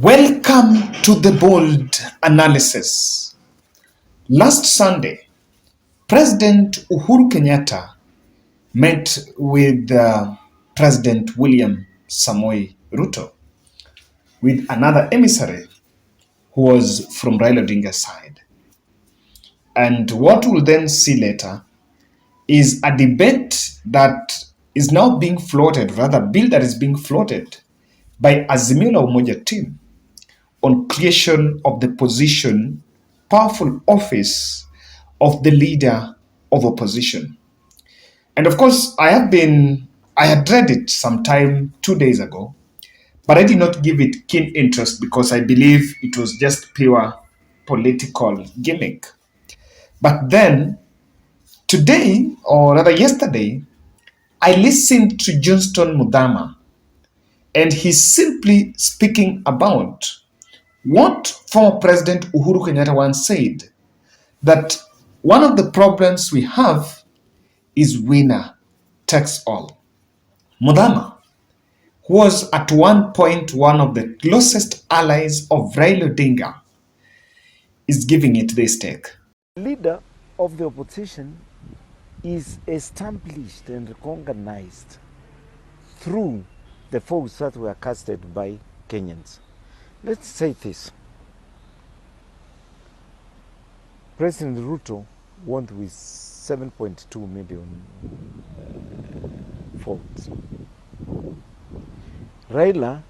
Welcome to the bold analysis. Last Sunday, President Uhuru Kenyatta met with President William Samoei Ruto with another emissary who was from Raila Odinga's side. And what we'll then see later is a debate that is now being floated, rather a bill that is being floated by Azimio la Umoja team on creation of the position, powerful office of the leader of opposition. And of course, I had read it sometime 2 days ago, but I did not give it keen interest because I believe it was just pure political gimmick. But then today, or rather yesterday, I listened to Johnston Muthama, and he's simply speaking about what former President Uhuru Kenyatta once said, that one of the problems we have is winner takes all. Muthama, who was at one point one of the closest allies of Raila Odinga, is giving it this take. The leader of the opposition is established and recognized through the votes that were casted by Kenyans. Let's say this. President Ruto won with 7.2 million votes. Raila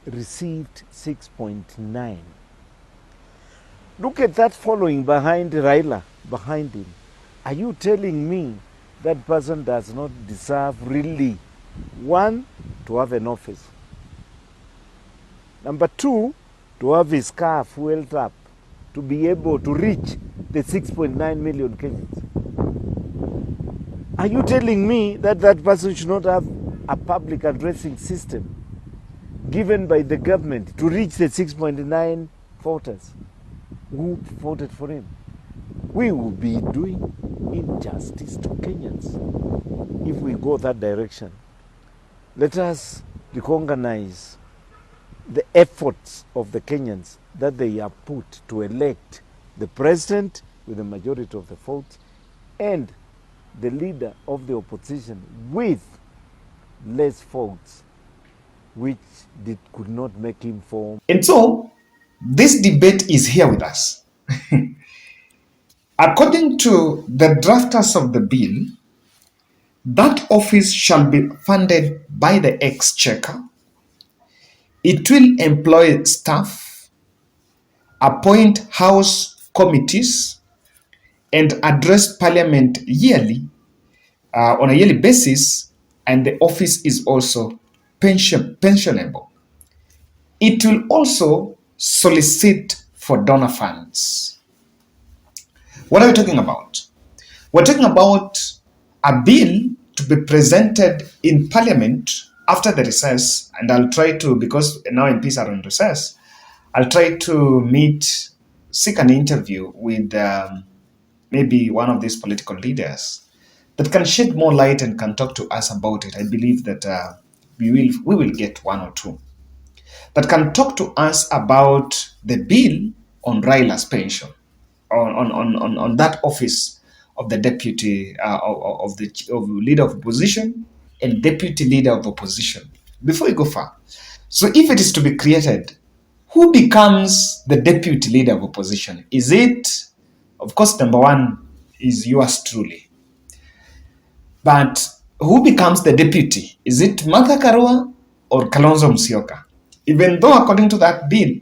received 6.9. Look at that following behind Raila, behind him. Are you telling me that person does not deserve really, one, to have an office? Number two, to have his car fueled up, to be able to reach the 6.9 million Kenyans. Are you telling me that that person should not have a public addressing system given by the government to reach the 6.9 voters who voted for him? We will be doing injustice to Kenyans if we go that direction. Let us recognize the efforts of the Kenyans that they have put to elect the president with the majority of the votes and the leader of the opposition with less votes, which could not make him form. And so, this debate is here with us. According to the drafters of the bill, that office shall be funded by the exchequer. It will employ staff, appoint house committees, and address parliament yearly, on a yearly basis, and the office is also pensionable. It will also solicit for donor funds. What are we talking about? We're talking about a bill to be presented in parliament after the recess, and I'll try to, because now MPs are on recess, I'll try to seek an interview with maybe one of these political leaders that can shed more light and can talk to us about it. I believe that we will get one or two that can talk to us about the bill on Raila's pension, on that office of the deputy of leader of opposition and deputy leader of opposition. Before we go far, so if it is to be created, who becomes the deputy leader of opposition? Is it, of course, number one is yours truly, but who becomes the deputy? Is it Martha Karua or Kalonzo Musyoka? Even though according to that bill,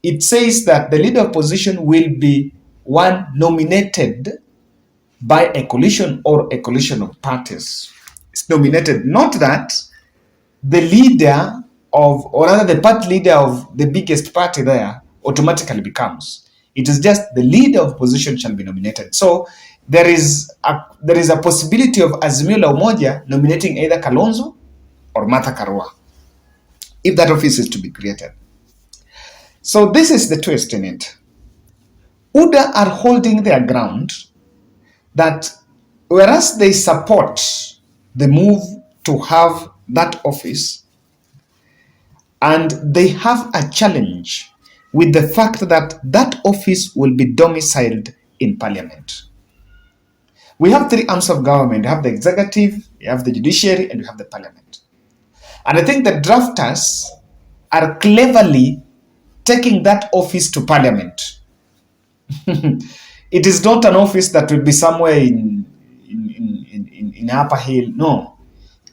it says that the leader of opposition will be one nominated by a coalition or a coalition of parties. It's nominated, not that the leader of, or rather the party leader of the biggest party there automatically becomes. It is just the leader of opposition shall be nominated. So there is a possibility of Azimio la Umoja nominating either Kalonzo or Martha Karua, if that office is to be created. So this is the twist in it. UDA are holding their ground that whereas they support the move to have that office, And they have a challenge with the fact that that office will be domiciled in parliament. We have three arms of government. You have the executive, you have the judiciary, and you have the parliament. And I think the drafters are cleverly taking that office to parliament. It is not an office that will be somewhere in Upper Hill. No,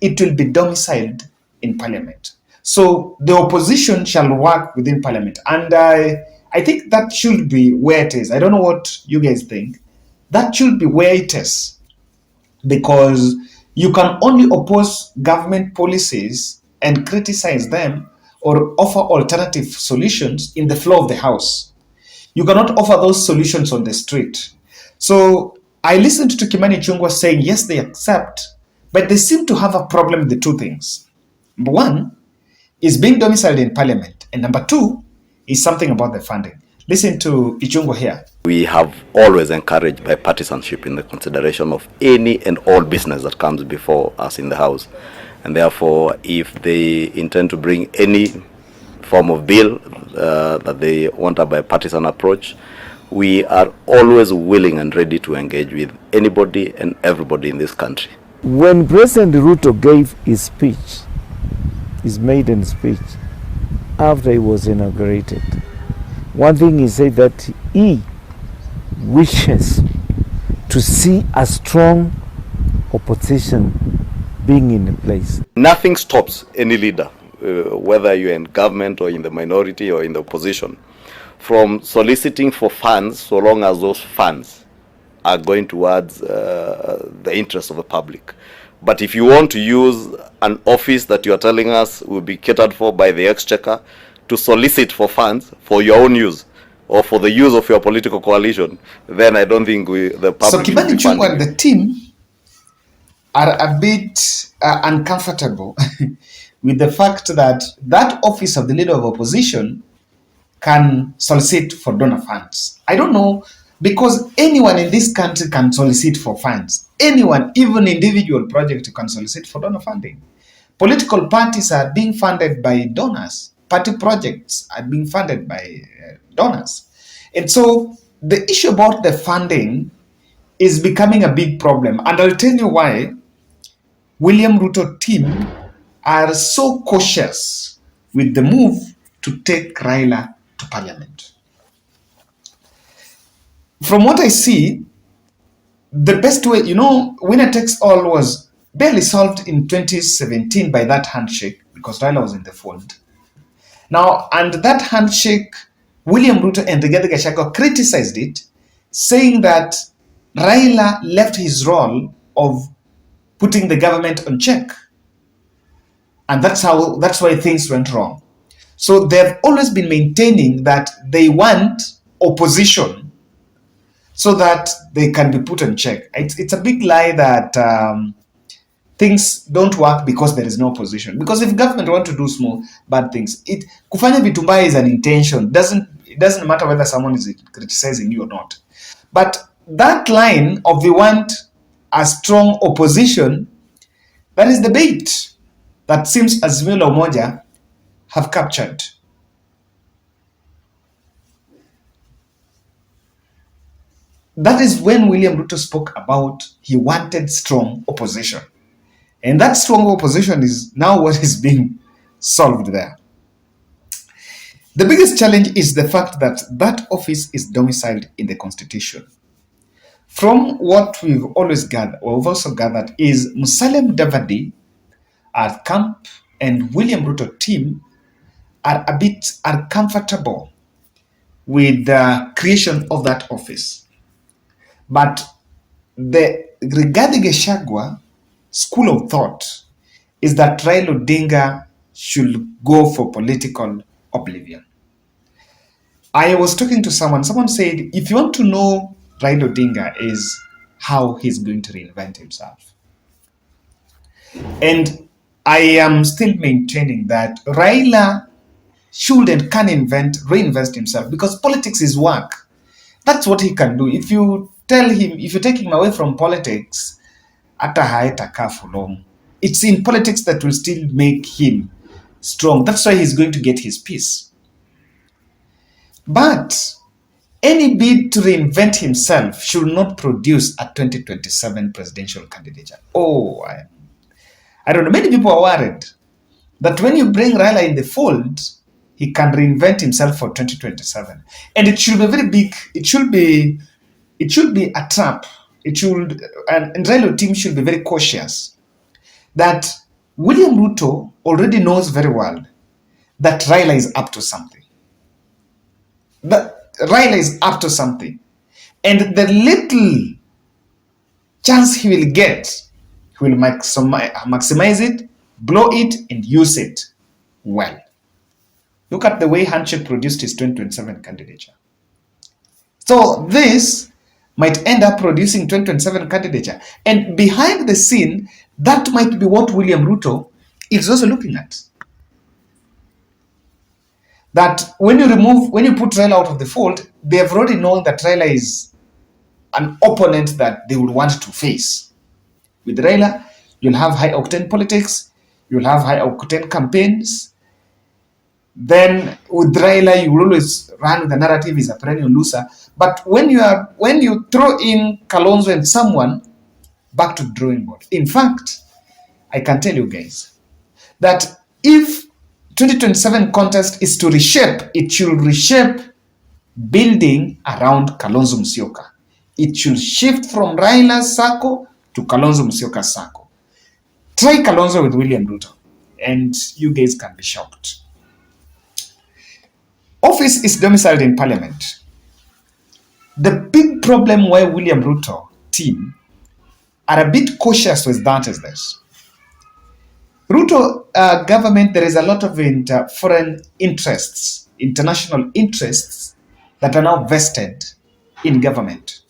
it will be domiciled in parliament. So the opposition shall work within parliament. And I think that should be where it is. I don't know what you guys think. That should be where it is. Because you can only oppose government policies and criticize them or offer alternative solutions in the floor of the house. You cannot offer those solutions on the street. So I listened to Kimani Ichung'wah saying, yes, they accept, but they seem to have a problem with the two things. Number one is being domiciled in parliament, and number two is something about the funding. Listen to Ichung'wah here. We have always encouraged bipartisanship in the consideration of any and all business that comes before us in the House. And therefore, if they intend to bring any form of bill that they want a bipartisan approach, we are always willing and ready to engage with anybody and everybody in this country. When President Ruto gave his speech, his maiden speech, after he was inaugurated, one thing he said that he wishes to see a strong opposition being in place. Nothing stops any leader, whether you're in government or in the minority or in the opposition, from soliciting for funds so long as those funds are going towards the interests of the public. But if you want to use an office that you are telling us will be catered for by the exchequer to solicit for funds for your own use or for the use of your political coalition, then I don't think the public. So Kimani Ichung'wah and the team are a bit uncomfortable with the fact that that office of the leader of opposition can solicit for donor funds. I don't know, because anyone in this country can solicit for funds. Anyone, even individual project, can solicit for donor funding. Political parties are being funded by donors. Party projects are being funded by donors. And so the issue about the funding is becoming a big problem. And I'll tell you why William Ruto team are so cautious with the move to take Raila to parliament. From what I see, the best way, winner takes all was barely solved in 2017 by that handshake, because Raila was in the fold. Now, and that handshake, William Ruto and Rigathi Gachagua criticized it, saying that Raila left his role of putting the government on check. And that's why things went wrong. So they've always been maintaining that they want opposition so that they can be put on check. It's a big lie that things don't work because there is no opposition. Because if government want to do small bad things, kufanya vitu mbaya is an intention. It doesn't matter whether someone is criticizing you or not. But that line of we want a strong opposition, that is the bait that seems Azimio la Umoja have captured. That is when William Ruto spoke about he wanted strong opposition. And that strong opposition is now what is being solved there. The biggest challenge is the fact that that office is domiciled in the constitution. From what we've always gathered, or we've also gathered, is Musalia Mudavadi at camp and William Ruto team are comfortable with the creation of that office. But the Rigathi Gachagua school of thought is that Raila Odinga should go for political oblivion. I was talking to someone said, if you want to know Raila Odinga is how he's going to reinvent himself. And I am still maintaining that Raila should and can reinvest himself, because politics is work. That's what he can do. If you take him away from politics, ata haitakaa for long. It's in politics that will still make him strong. That's why he's going to get his peace. But any bid to reinvent himself should not produce a 2027 presidential candidature. Oh, I don't know. Many people are worried that when you bring Raila in the fold, he can reinvent himself for 2027. And it should be very big. It should be a trap. And Raila team should be very cautious that William Ruto already knows very well that Raila is up to something. That Raila is up to something. And the little chance he will get, he will maximize it, blow it, and use it well. Look at the way Handshake produced his 2027 candidature. So this might end up producing 2027 candidature. And behind the scene, that might be what William Ruto is also looking at. That when you put Raila out of the fold, they have already known that Raila is an opponent that they would want to face. With Raila, you'll have high-octane politics, you'll have high-octane campaigns. Then with Raila, you will always run with the narrative is a perennial loser. But when you throw in Kalonzo and someone, back to the drawing board. In fact, I can tell you guys that if 2027 contest is to reshape, it should reshape building around Kalonzo Musyoka. It should shift from Raila's circle to Kalonzo Musyoka's circle. Try Kalonzo with William Ruto, and you guys can be shocked. Office is domiciled in Parliament. The big problem why William Ruto team are a bit cautious with that is this. Ruto government, there is a lot of foreign interests, international interests that are now vested in government.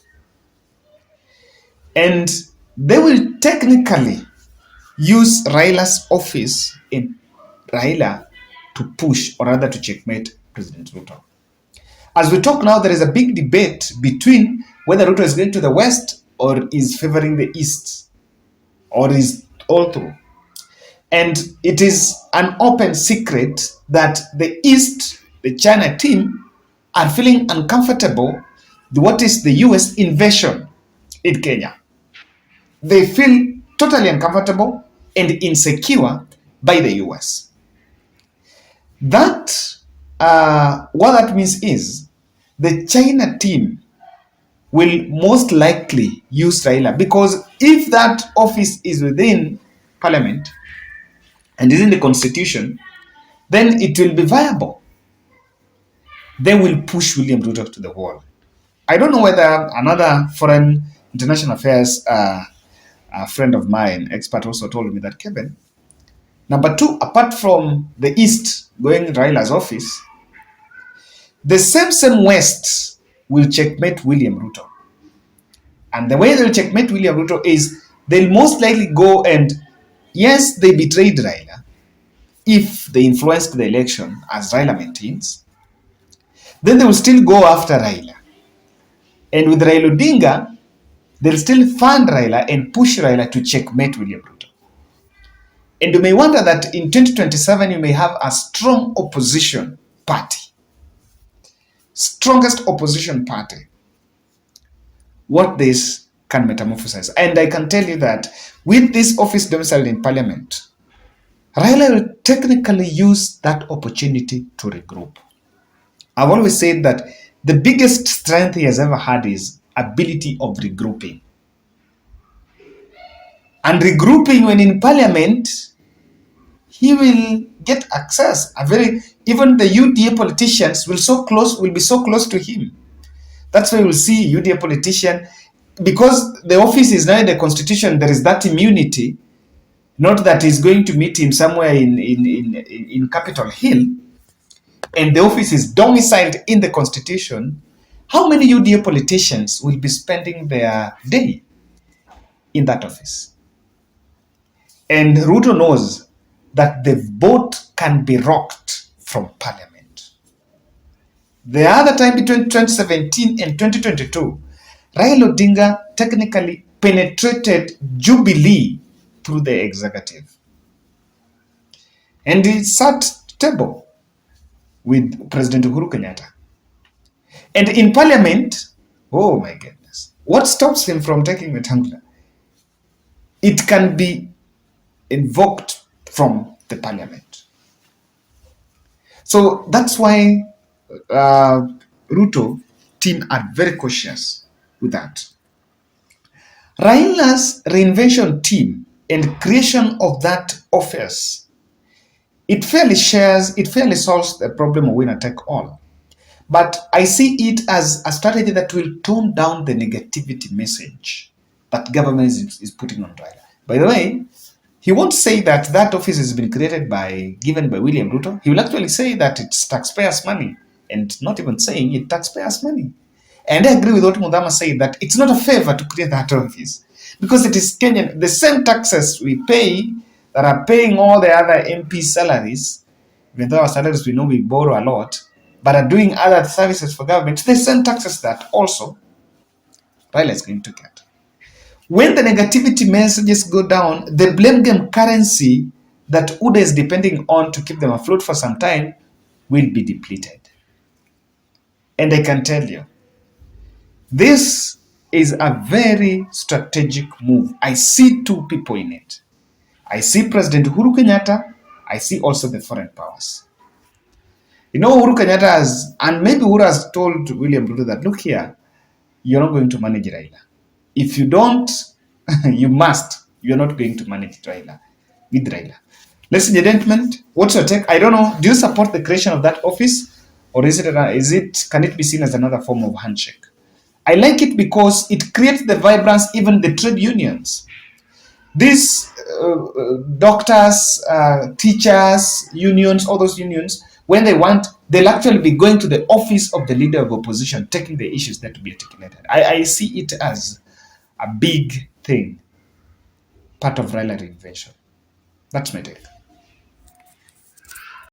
And they will technically use Raila's office in Raila to push or rather to checkmate President Ruto. As we talk now, there is a big debate between whether Ruto is going to the west or is favoring the east or is all through. And it is an open secret that the East, the China team, are feeling uncomfortable with what is the US invasion in Kenya. They feel totally uncomfortable and insecure by the US. That, what that means is the China team will most likely use Raila, because if that office is within Parliament and is in the Constitution, then it will be viable. They will push William Ruto to the wall. I don't know whether another foreign international affairs a friend of mine, expert, also told me that, Kevin, number two, apart from the East going Raila's office, the same West will checkmate William Ruto. And the way they'll checkmate William Ruto is they'll most likely go and, yes, they betrayed Raila if they influenced the election, as Raila maintains. Then they will still go after Raila. And with Raila Odinga, they'll still fund Raila and push Raila to checkmate William Ruto. And you may wonder that in 2027, you may have a strong opposition party. Strongest opposition party. What this can metamorphosize. And I can tell you that with this office domiciled in Parliament, Raila will technically use that opportunity to regroup. I've always said that the biggest strength he has ever had is ability of regrouping. And regrouping when in Parliament, he will get access. Even the UDA politicians will be so close to him. That's why we'll see UDA politician, because the office is now in the Constitution, there is that immunity. Not that he's going to meet him somewhere in Capitol Hill, and the office is domiciled in the Constitution. How many UDA politicians will be spending their day in that office? And Ruto knows that the vote can be rocked from Parliament. The other time between 2017 and 2022, Raila Odinga technically penetrated Jubilee through the executive. And he sat table with President Uhuru Kenyatta. And in parliament, oh my goodness, what stops him from taking the Tangula? It can be invoked from the parliament. So that's why Ruto team are very cautious with that. Raila's reinvention team and creation of that office, it fairly solves the problem of winner take all. But I see it as a strategy that will tone down the negativity message that government is putting on Raila. By the way, he won't say that that office has been given by William Ruto. He will actually say that it's taxpayers' money, and not even saying it taxpayers' money. And I agree with what Mudama said, that it's not a favor to create that office because it is Kenyan. The same taxes we pay that are paying all the other MP salaries, even though our salaries we know we borrow a lot, but are doing other services for government, the same taxes that also Raila is going to get. When the negativity messages go down, the blame game currency that UDA is depending on to keep them afloat for some time will be depleted. And I can tell you, this is a very strategic move. I see two people in it. I see President Uhuru Kenyatta. I see also the foreign powers. You know, Uhuru Kenyatta has, and maybe Uhuru has told William Ruto that, look here, you're not going to manage Raila. If you don't, you must. You're not going to manage Raila with Raila. Ladies and gentlemen, what's your take? I don't know. Do you support the creation of that office, or can it be seen as another form of handshake? I like it because it creates the vibrance, even the trade unions. These doctors, teachers, unions, all those unions, when they want, they'll actually be going to the office of the leader of opposition, taking the issues that to be articulated. I see it as a big thing, part of Raila reinvention. That's my take.